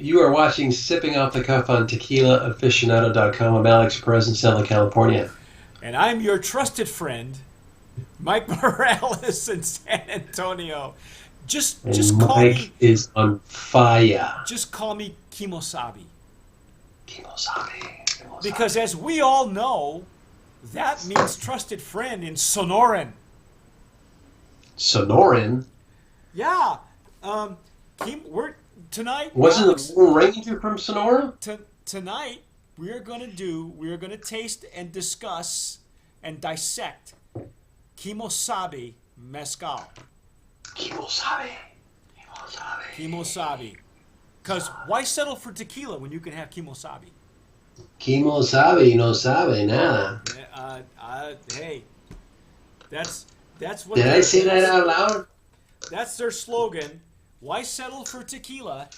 You are watching Sipping Off the Cuff on TequilaAficionado.com. I'm Alex Perez in Southern California. And I'm your trusted friend, Mike Morales in San Antonio. Just And call Mike me is on fire. just call me Kemosabe. Kemosabe. Because as we all know, that means trusted friend in Sonoran. Sonoran? Yeah. We're tonight, Wasn't Alex. the Lone Ranger from Sonora? Tonight we're gonna taste and discuss and dissect Kemosabe Mescal. Kemosabe. Kemosabe. Kemosabe. Because why settle for tequila when you can have Kemosabe? Kemosabe no sabe nada. Hey, that's what. Did I say that out loud? That's their slogan. Why settle for tequila?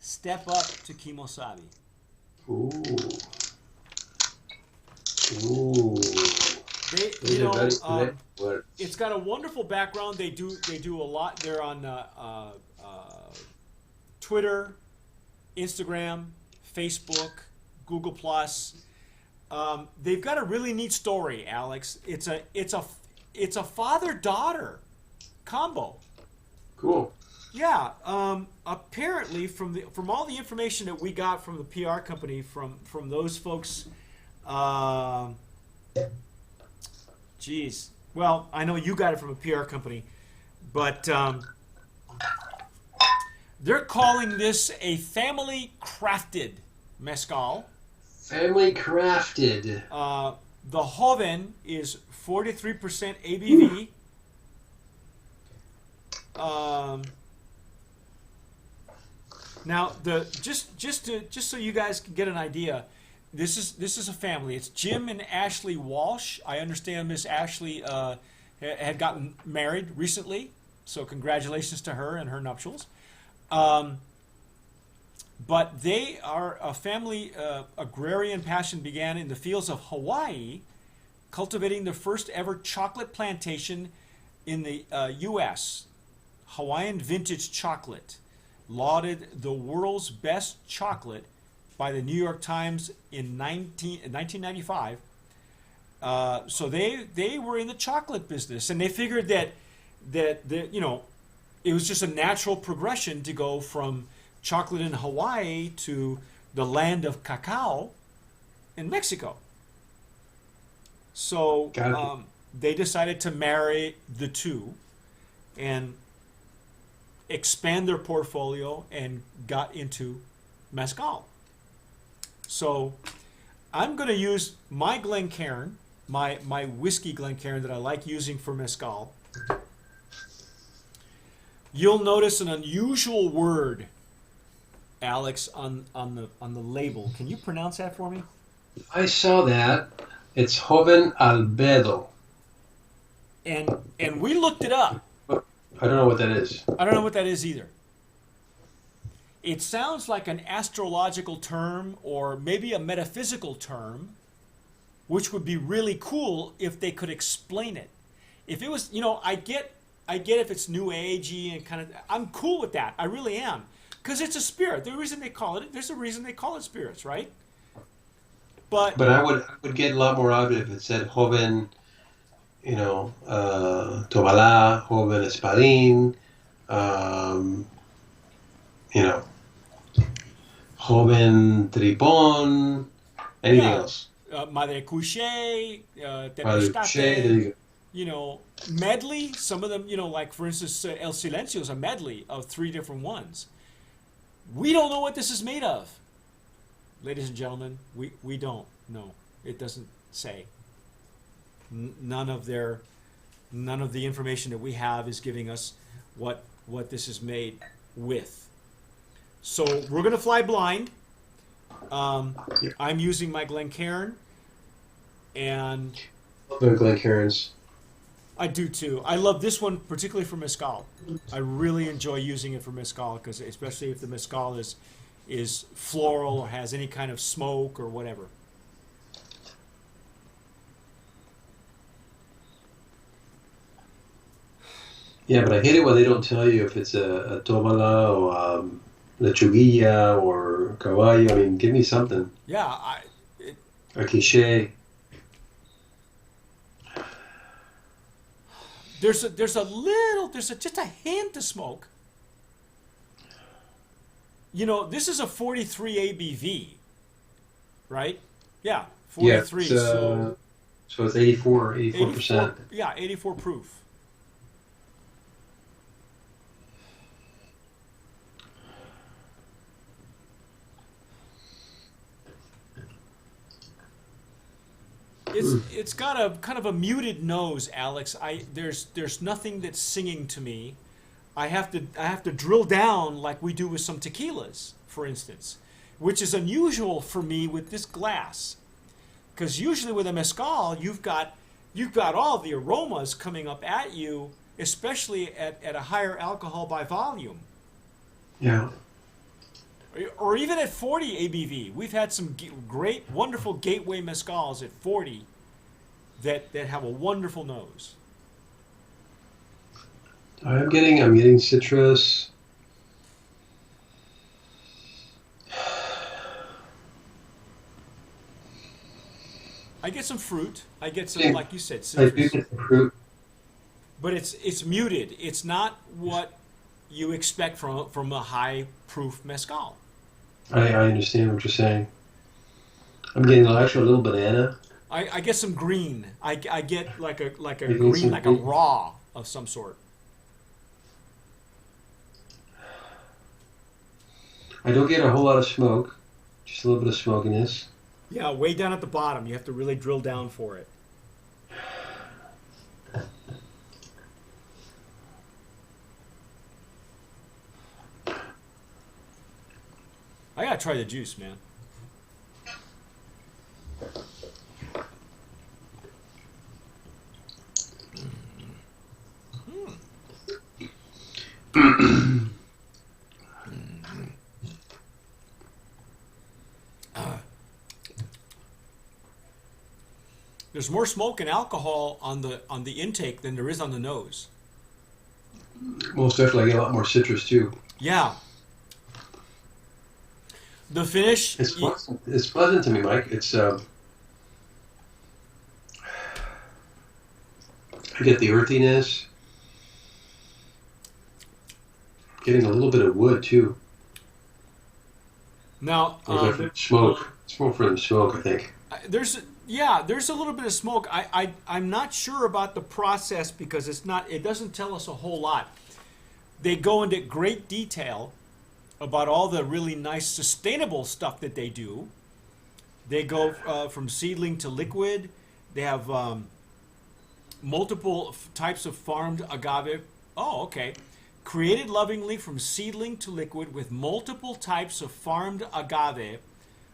Step up to Kemosabe. Ooh. Ooh. They, you know, it's got a wonderful background. They do a lot. They're on Twitter, Instagram, Facebook, Google Plus. They've got a really neat story, Alex. It's a father-daughter combo. Cool. Yeah. Apparently, from all the information that we got from the PR company, from those folks, geez. Well, I know you got it from a PR company, but they're calling this a family crafted mezcal. Family crafted. The Joven is 43% ABV. Now, just so you guys can get an idea, this is a family. It's Jim and Ashley Walsh. I understand Miss Ashley had gotten married recently, so congratulations to her and her nuptials. But they are a family. Agrarian passion began in the fields of Hawaii, cultivating the first ever chocolate plantation in the U.S. Hawaiian vintage chocolate, lauded the world's best chocolate by the New York Times in 1995. So they were in the chocolate business, and they figured that it was just a natural progression to go from chocolate in Hawaii to the land of cacao in Mexico. So they decided to marry the two and expand their portfolio and got into mezcal. So I'm going to use my Glencairn, my whiskey Glencairn that I like using for mezcal. You'll notice an unusual word, Alex, on the label. Can you pronounce that for me? I saw that. It's Joven Albedo. And we looked it up. I don't know what that is. I don't know what that is either. It sounds like an astrological term or maybe a metaphysical term, which would be really cool if they could explain it. If it was, I get if it's new agey and kind of, I'm cool with that. I really am. Because it's a spirit. There's a reason they call it spirits, right? But I would get a lot more out of it if it said Joven, Tobalá, Joven Espadín, Joven Tripón, anything else. Madre Couché, Tempestate, medley. Some of them, like for instance, El Silencio is a medley of 3 different ones. We don't know what this is made of, ladies and gentlemen. We don't know. It doesn't say. None of the information that we have is giving us what this is made with. So we're gonna fly blind. I'm using my Glencairn, and Glencairns. I do too. I love this one particularly for mezcal. I really enjoy using it for mezcal, because especially if the mezcal is floral or has any kind of smoke or whatever. Yeah, but I hate it when they don't tell you if it's a Tomala or Lechuguilla or Caballo. I mean, give me something. Yeah, A quiche. there's just a hint of smoke. You know, this is a 43 ABV, right? Yeah, Yeah, 43. So so it's 84%. Yeah, 84 proof. It's got a kind of a muted nose, Alex. There's nothing that's singing to me. I have to drill down like we do with some tequilas, for instance, which is unusual for me with this glass, because usually with a mezcal you've got all the aromas coming up at you, especially at a higher alcohol by volume. Yeah. Or even at 40 ABV. We've had some great, wonderful gateway mezcals at 40 that have a wonderful nose. I'm getting citrus. I get some fruit. I get some, like you said, I do citrus. get the fruit. But it's muted. It's not what you expect from a high proof mezcal. I understand what you're saying. I'm getting actually a little banana. I get some green. I get like a You're getting green, some like a green. raw of some sort. I don't get a whole lot of smoke, just a little bit of smokiness. Yeah, way down at the bottom. You have to really drill down for it. I gotta try the juice, man. There's more smoke and alcohol on the intake than there is on the nose. Most definitely, I get a lot more citrus too. Yeah. The finish. It's pleasant. It's pleasant to me, Mike. I get the earthiness. Getting a little bit of wood too. Now, Or is that from smoke? It's more from the smoke, I think. there's a little bit of smoke. I'm not sure about the process because it doesn't tell us a whole lot. They go into great detail about all the really nice sustainable stuff that they do. They go from seedling to liquid. They have multiple types of farmed agave. Oh, okay. Created lovingly from seedling to liquid with multiple types of farmed agave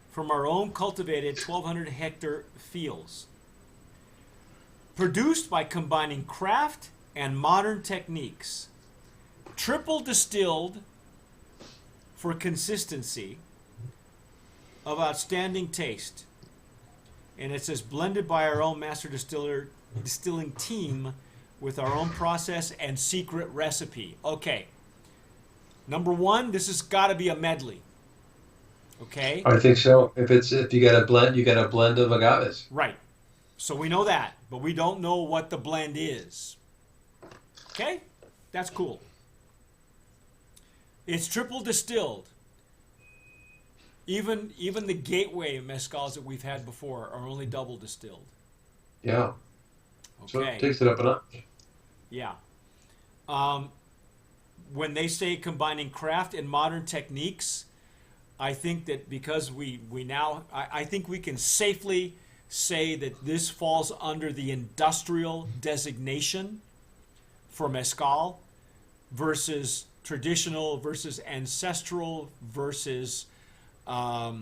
from our own cultivated 1,200 hectare fields. Produced by combining craft and modern techniques. Triple distilled for consistency of outstanding taste. And it says blended by our own master distilling team with our own process and secret recipe. Okay. Number one, this has got to be a medley. Okay? I think so. If you got a blend, you got a blend of agaves. Right. So we know that, but we don't know what the blend is. Okay? That's cool. It's triple distilled. Even the gateway mezcals that we've had before are only double distilled. Yeah. So Okay. it takes it up a notch. Yeah. When they say combining craft and modern techniques, I think that because I think we can safely say that this falls under the industrial designation for mezcal versus traditional versus ancestral versus well,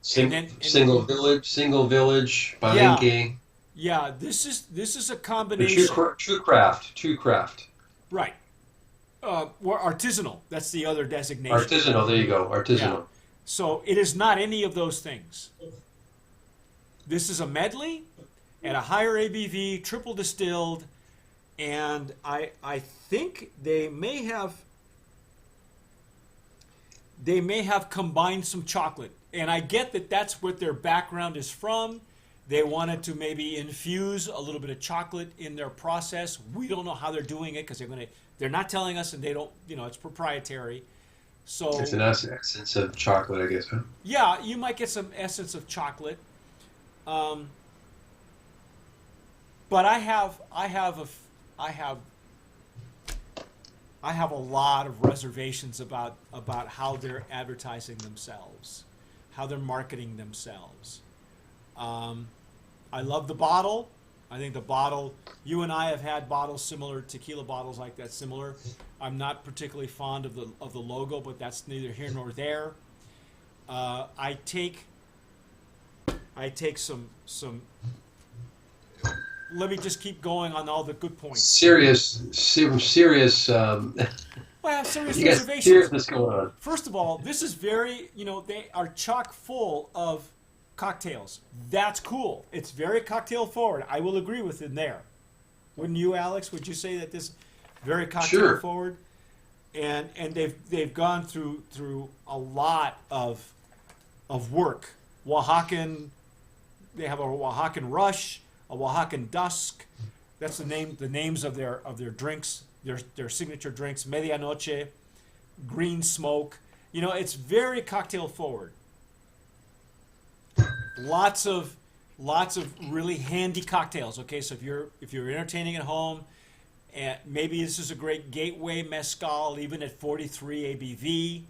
Single village, Palenque. yeah. This is a The combination. true craft. Right. Well, artisanal. That's the other designation. Artisanal, there you go, Yeah. artisanal. So it is not any of those things. This is a medley at a higher ABV, triple distilled, and I think they may have they may have combined some chocolate. And I get that that's what their background is from. They wanted to maybe infuse a little bit of chocolate in their process. We don't know how they're doing it because they're not telling us, and they don't, it's proprietary. So It's an essence of chocolate, I guess, huh? yeah, you might get some essence of chocolate. Um, but I have a lot of reservations about how they're advertising themselves, how they're marketing themselves. I love the bottle. I think the bottle. You and I have had bottles similar, tequila bottles like that similar. I'm not particularly fond of the logo, but that's neither here nor there. I take some. Let me just keep going on all the good points. Serious. Well, I have serious You got reservations. seriousness going on. First of all, this is very, they are chock full of cocktails. That's cool. It's very cocktail forward. I will agree with it there. Wouldn't you, Alex? Would you say that this very cocktail Sure. forward? And they've gone through a lot of work. Oaxacan, they have a Oaxacan rush, a Oaxacan dusk. That's the names of their drinks, their signature drinks. Medianoche, green smoke. It's very cocktail forward. Lots of really handy cocktails. Okay, so if you're entertaining at home, and maybe this is a great gateway mezcal, even at 43 ABV.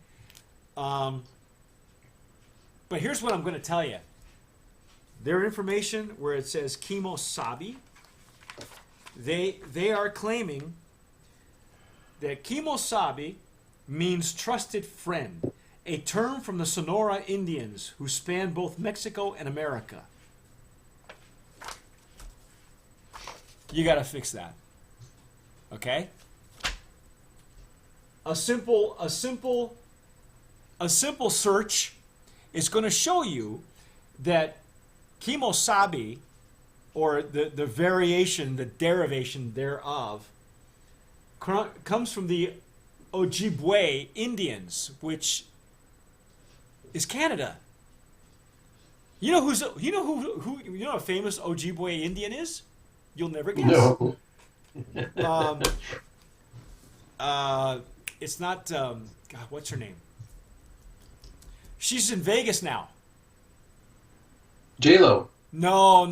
But here's what I'm going to tell you. Their information where it says Kemosabe, they are claiming that Kemosabe means trusted friend, a term from the Sonora Indians who span both Mexico and America. You got to fix that. Okay? A simple search is going to show you that Kemosabe, or the variation, the derivation thereof, comes from the Ojibwe Indians, which is Canada. You know who a famous Ojibwe Indian is? You'll never guess. No. It's not. God, what's her name? She's in Vegas now. J-Lo. No.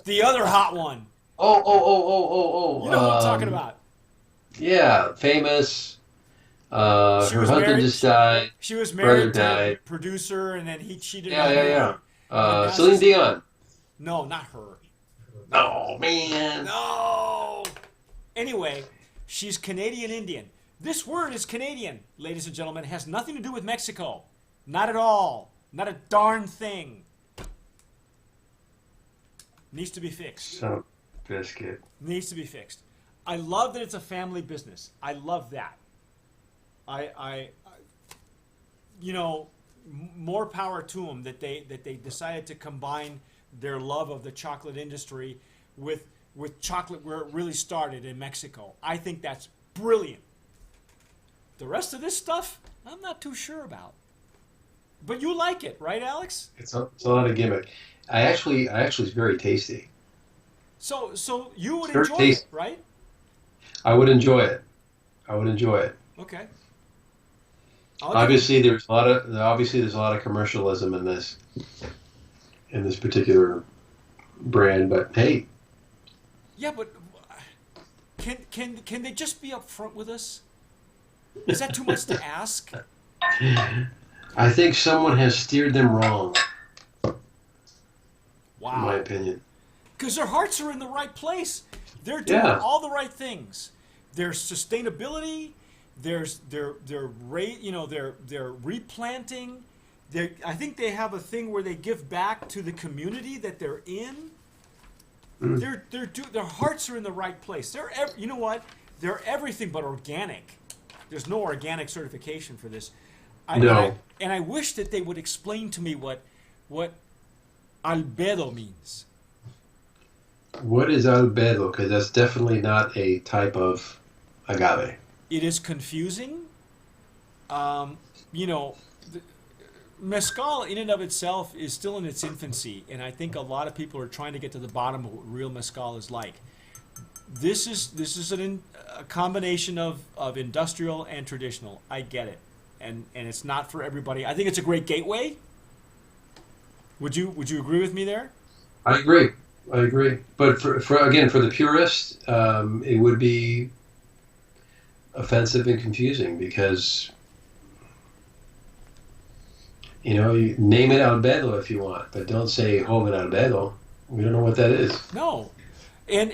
The other hot one. Oh. You know what I'm talking about. Yeah, famous. She Her was husband married. just died. She was Brother married to a died. producer, and then he cheated Yeah, on her. yeah. And now Celine she's- Dion. No, not her. Oh, man. No. Anyway, she's Canadian Indian. This word is Canadian, ladies and gentlemen. It has nothing to do with Mexico. Not at all. Not a darn thing. Needs to be fixed. Some biscuit. Needs to be fixed. I love that it's a family business. I love that. More power to them that they decided to combine their love of the chocolate industry with chocolate where it really started in Mexico. I think that's brilliant. The rest of this stuff, I'm not too sure about. But you like it, right, Alex? It's a lot of gimmick. I actually it's very tasty. So you would Very enjoy tasty. it, right? I would enjoy it. Okay. Obviously, there's a lot of commercialism in this particular brand, but hey, Yeah, but can they just be upfront with us? Is that too much to ask? I think someone has steered them wrong, in my Wow. opinion. Because their hearts are in the right place. They're doing Yeah. all the right things. There's sustainability. There's they're replanting. I think they have a thing where they give back to the community that they're in. Their hearts are in the right place. You know what? They're everything but organic. There's no organic certification for this. No. And I wish that they would explain to me what albedo means. What is albedo? Because that's definitely not a type of agave. It is confusing. You know, mezcal in and of itself is still in its infancy, and I think a lot of people are trying to get to the bottom of what real mezcal is like. This is a combination of industrial and traditional. I get it, and it's not for everybody. I think it's a great gateway. Would you agree with me there? I agree. I agree. But for the purist, it would be offensive and confusing because you name it Albedo if you want, but don't say Joven Albedo. We don't know what that is. No, and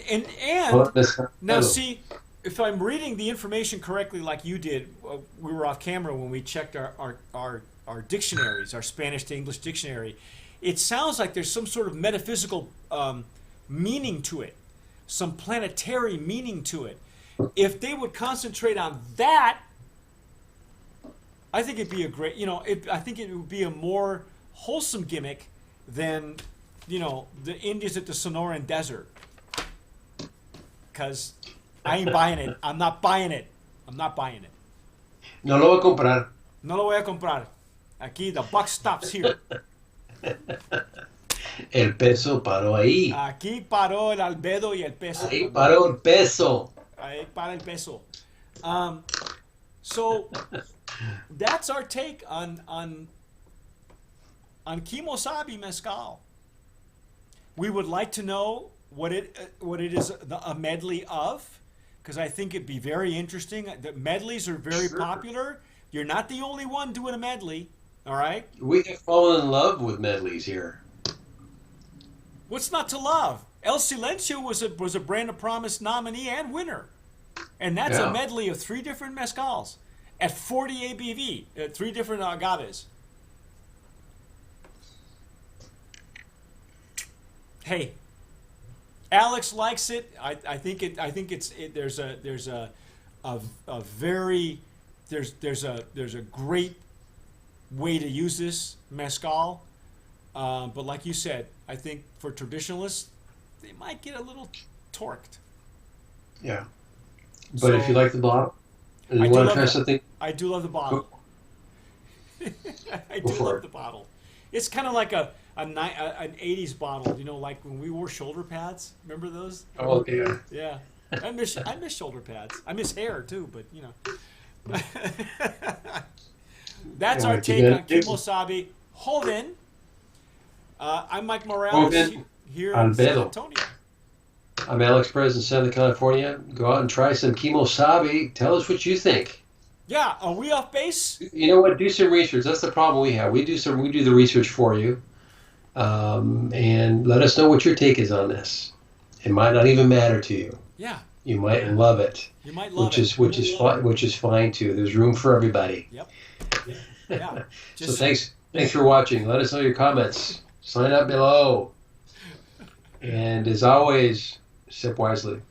Well, that's now Albedo. see, if I'm reading the information correctly, like you did, we were off camera when we checked our dictionaries, our Spanish to English dictionary. It sounds like there's some sort of metaphysical meaning to it, some planetary meaning to it. If they would concentrate on that, I think it'd be a great, I think it would be a more wholesome gimmick than, the Indians at the Sonoran Desert. Because I ain't buying it. I'm not buying it. I'm not buying it. No lo voy a comprar. No lo voy a comprar. Aquí, the buck stops here. El peso paró ahí. Aquí paró el albedo y el peso. Ahí paró el peso. Ahí para el peso. So that's our take on Kemosabe mezcal. We would like to know what it is a medley of, because I think it'd be very interesting. The medleys are very Sure. popular. You're not the only one doing a medley. All right. We have fallen in love with medleys here. What's not to love? El Silencio was a Brand of Promise nominee and winner, and that's a Yeah. medley of 3 different mezcals at 40 ABV, 3 different agaves. Hey, Alex likes it. I think it. I think there's a very there's a great way to use this mezcal. But like you said, I think for traditionalists, they might get a little torqued. Yeah. But So, if you like the bottle and I you do want to love try it. something, I do love the bottle. I do for love it. the bottle. It's kind of like an 80s bottle, like when we wore shoulder pads. Remember those? oh yeah. Yeah. I miss shoulder pads. I miss hair too, but That's our Alright, take you on got it. Kemosabe Joven. I'm Mike Morales Joven here in San Albedo. Antonio. I'm Alex Perez in Southern California. Go out and try some Kemosabe. Tell us what you think. Yeah, are we off base? You know what? Do some research. That's the problem we have. We do the research for you, and let us know what your take is on this. It might not even matter to you. Yeah, You might love it, you might love which it. is which is fine too. There's room for everybody. Yep. Yeah. So thanks for watching. Let us know your comments. Sign up below, and as always, sip wisely.